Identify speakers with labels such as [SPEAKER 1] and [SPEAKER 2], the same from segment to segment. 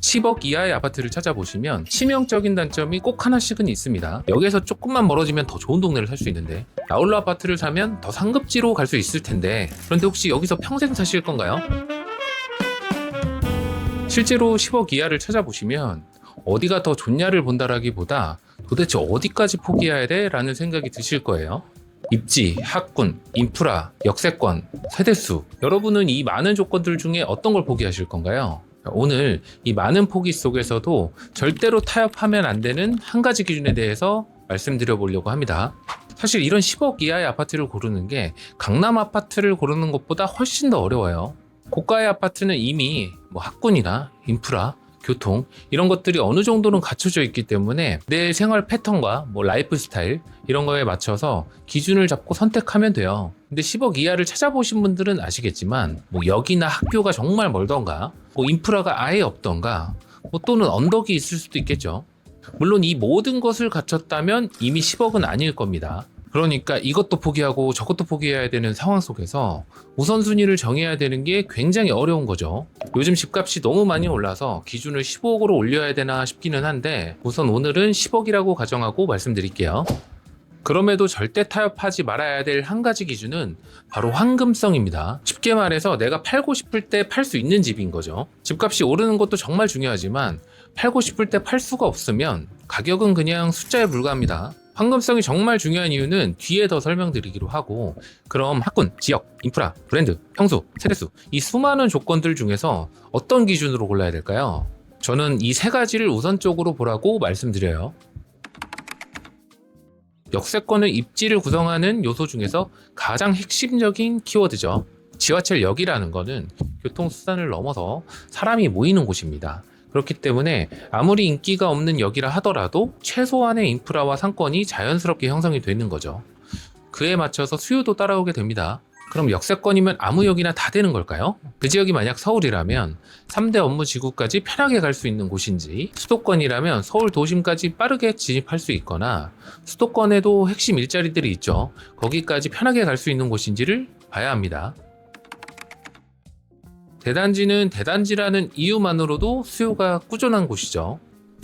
[SPEAKER 1] 10억 이하의 아파트를 찾아보시면 치명적인 단점이 꼭 하나씩은 있습니다. 여기에서 조금만 멀어지면 더 좋은 동네를 살 수 있는데, 나홀로 아파트를 사면 더 상급지로 갈 수 있을 텐데, 그런데 혹시 여기서 평생 사실 건가요? 실제로 10억 이하를 찾아보시면 어디가 더 좋냐를 본다라기보다 도대체 어디까지 포기해야 돼? 라는 생각이 드실 거예요. 입지, 학군, 인프라, 역세권, 세대수, 여러분은 이 많은 조건들 중에 어떤 걸 포기하실 건가요? 오늘 이 많은 포기 속에서도 절대로 타협하면 안 되는 한 가지 기준에 대해서 말씀드려 보려고 합니다. 사실 이런 10억 이하의 아파트를 고르는 게 강남 아파트를 고르는 것보다 훨씬 더 어려워요. 고가의 아파트는 이미 학군이나 인프라, 교통 이런 것들이 어느 정도는 갖춰져 있기 때문에 내 생활 패턴과 라이프 스타일 이런 거에 맞춰서 기준을 잡고 선택하면 돼요. 근데 10억 이하를 찾아보신 분들은 아시겠지만 역이나 학교가 정말 멀던가, 인프라가 아예 없던가, 또는 언덕이 있을 수도 있겠죠. 물론 이 모든 것을 갖췄다면 이미 10억은 아닐 겁니다. 그러니까 이것도 포기하고 저것도 포기해야 되는 상황 속에서 우선순위를 정해야 되는 게 굉장히 어려운 거죠. 요즘 집값이 너무 많이 올라서 기준을 15억으로 올려야 되나 싶기는 한데, 우선 오늘은 10억이라고 가정하고 말씀드릴게요. 그럼에도 절대 타협하지 말아야 될 한 가지 기준은 바로 황금성입니다. 쉽게 말해서 내가 팔고 싶을 때 팔 수 있는 집인 거죠. 집값이 오르는 것도 정말 중요하지만 팔고 싶을 때 팔 수가 없으면 가격은 그냥 숫자에 불과합니다. 황금성이 정말 중요한 이유는 뒤에 더 설명드리기로 하고, 그럼 학군, 지역, 인프라, 브랜드, 평수, 세대수 이 수많은 조건들 중에서 어떤 기준으로 골라야 될까요? 저는 이 세 가지를 우선적으로 보라고 말씀드려요. 역세권의 입지를 구성하는 요소 중에서 가장 핵심적인 키워드죠. 지하철역이라는 거는 교통수단을 넘어서 사람이 모이는 곳입니다. 그렇기 때문에 아무리 인기가 없는 역이라 하더라도 최소한의 인프라와 상권이 자연스럽게 형성이 되는 거죠. 그에 맞춰서 수요도 따라오게 됩니다. 그럼 역세권이면 아무 역이나 다 되는 걸까요? 그 지역이 만약 서울이라면 3대 업무 지구까지 편하게 갈 수 있는 곳인지, 수도권이라면 서울 도심까지 빠르게 진입할 수 있거나, 수도권에도 핵심 일자리들이 있죠. 거기까지 편하게 갈 수 있는 곳인지를 봐야 합니다. 대단지는 대단지라는 이유만으로도 수요가 꾸준한 곳이죠.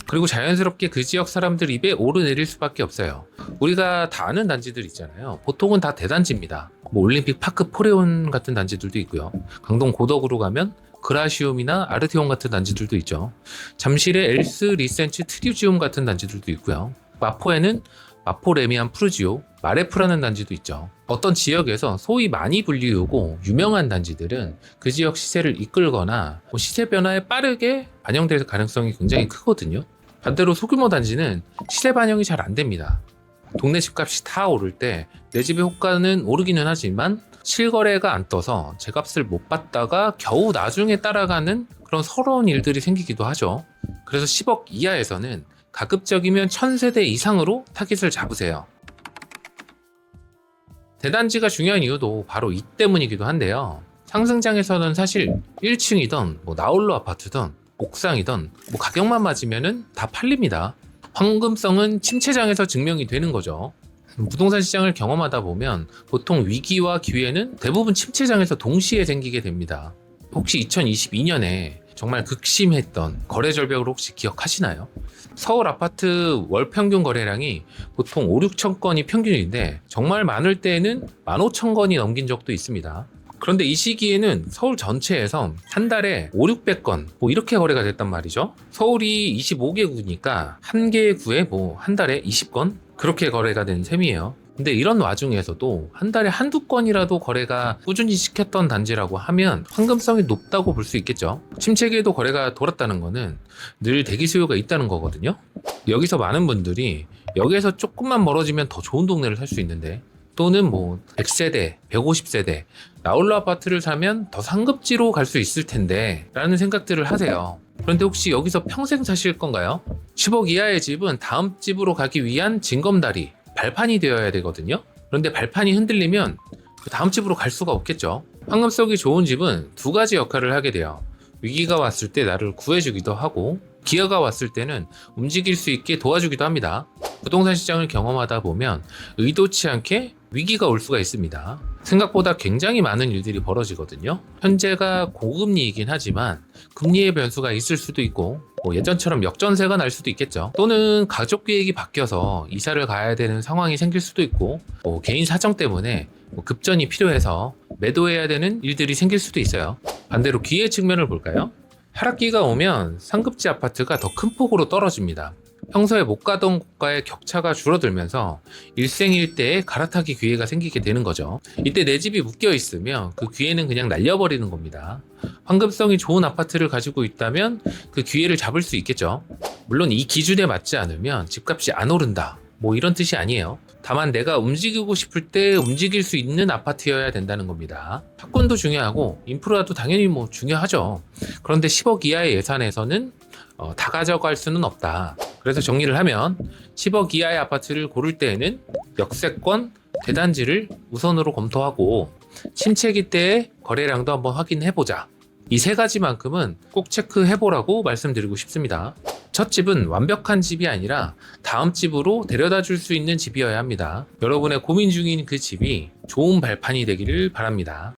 [SPEAKER 1] 그리고 자연스럽게 그 지역 사람들 입에 오르내릴 수밖에 없어요. 우리가 다 아는 단지들 있잖아요. 보통은 다 대단지입니다. 올림픽 파크 포레온 같은 단지들도 있고요. 강동 고덕으로 가면 그라시움이나 아르티온 같은 단지들도 있죠. 잠실의 엘스 리센츠 트리지움 같은 단지들도 있고요. 마포에는 마포 레미안 푸르지오, 마레프라는 단지도 있죠. 어떤 지역에서 소위 많이 불리우고 유명한 단지들은 그 지역 시세를 이끌거나 시세 변화에 빠르게 반영될 가능성이 굉장히 크거든요. 반대로 소규모 단지는 시세 반영이 잘 안 됩니다. 동네 집값이 다 오를 때 내 집의 호가는 오르기는 하지만 실거래가 안 떠서 제값을 못 받다가 겨우 나중에 따라가는 그런 서러운 일들이 생기기도 하죠. 그래서 10억 이하에서는 가급적이면 1000세대 이상으로 타깃을 잡으세요. 대단지가 중요한 이유도 바로 이 때문이기도 한데요. 상승장에서는 사실 1층이든 나홀로 아파트든 옥상이든 가격만 맞으면 다 팔립니다. 황금성은 침체장에서 증명이 되는 거죠. 부동산 시장을 경험하다 보면 보통 위기와 기회는 대부분 침체장에서 동시에 생기게 됩니다. 혹시 2022년에 정말 극심했던 거래 절벽을 혹시 기억하시나요? 서울 아파트 월 평균 거래량이 보통 5, 6천 건이 평균인데 정말 많을 때에는 15,000건이 넘긴 적도 있습니다. 그런데 이 시기에는 서울 전체에서 한 달에 5, 600건 이렇게 거래가 됐단 말이죠. 서울이 25개 구니까 한 개의 구에 한 달에 20건 그렇게 거래가 된 셈이에요. 근데 이런 와중에서도 한 달에 한두 건이라도 거래가 꾸준히 시켰던 단지라고 하면 황금성이 높다고 볼 수 있겠죠. 침체기에도 거래가 돌았다는 거는 늘 대기 수요가 있다는 거거든요. 여기서 많은 분들이 여기에서 조금만 멀어지면 더 좋은 동네를 살 수 있는데, 또는 100세대, 150세대 나홀로 아파트를 사면 더 상급지로 갈 수 있을 텐데 라는 생각들을 하세요. 그런데 혹시 여기서 평생 사실 건가요? 10억 이하의 집은 다음 집으로 가기 위한 징검다리, 발판이 되어야 되거든요. 그런데 발판이 흔들리면 다음 집으로 갈 수가 없겠죠. 황금성이 좋은 집은 두 가지 역할을 하게 돼요. 위기가 왔을 때 나를 구해주기도 하고, 기회가 왔을 때는 움직일 수 있게 도와주기도 합니다. 부동산 시장을 경험하다 보면 의도치 않게 위기가 올 수가 있습니다. 생각보다 굉장히 많은 일들이 벌어지거든요. 현재가 고금리이긴 하지만 금리의 변수가 있을 수도 있고, 뭐 예전처럼 역전세가 날 수도 있겠죠. 또는 가족 계획이 바뀌어서 이사를 가야 되는 상황이 생길 수도 있고, 뭐 개인 사정 때문에 뭐 급전이 필요해서 매도해야 되는 일들이 생길 수도 있어요. 반대로 기회 측면을 볼까요? 하락기가 오면 상급지 아파트가 더 큰 폭으로 떨어집니다. 평소에 못 가던 곳과의 격차가 줄어들면서 일생일대에 갈아타기 기회가 생기게 되는 거죠. 이때 내 집이 묶여 있으면 그 기회는 그냥 날려버리는 겁니다. 황금성이 좋은 아파트를 가지고 있다면 그 기회를 잡을 수 있겠죠. 물론 이 기준에 맞지 않으면 집값이 안 오른다, 뭐 이런 뜻이 아니에요. 다만 내가 움직이고 싶을 때 움직일 수 있는 아파트여야 된다는 겁니다. 학군도 중요하고 인프라도 당연히 뭐 중요하죠. 그런데 10억 이하의 예산에서는 다 가져갈 수는 없다. 그래서 정리를 하면 10억 이하의 아파트를 고를 때에는 역세권, 대단지를 우선으로 검토하고 침체기 때의 거래량도 한번 확인해보자. 이 세 가지만큼은 꼭 체크해보라고 말씀드리고 싶습니다. 첫 집은 완벽한 집이 아니라 다음 집으로 데려다 줄 수 있는 집이어야 합니다. 여러분의 고민 중인 그 집이 좋은 발판이 되기를 바랍니다.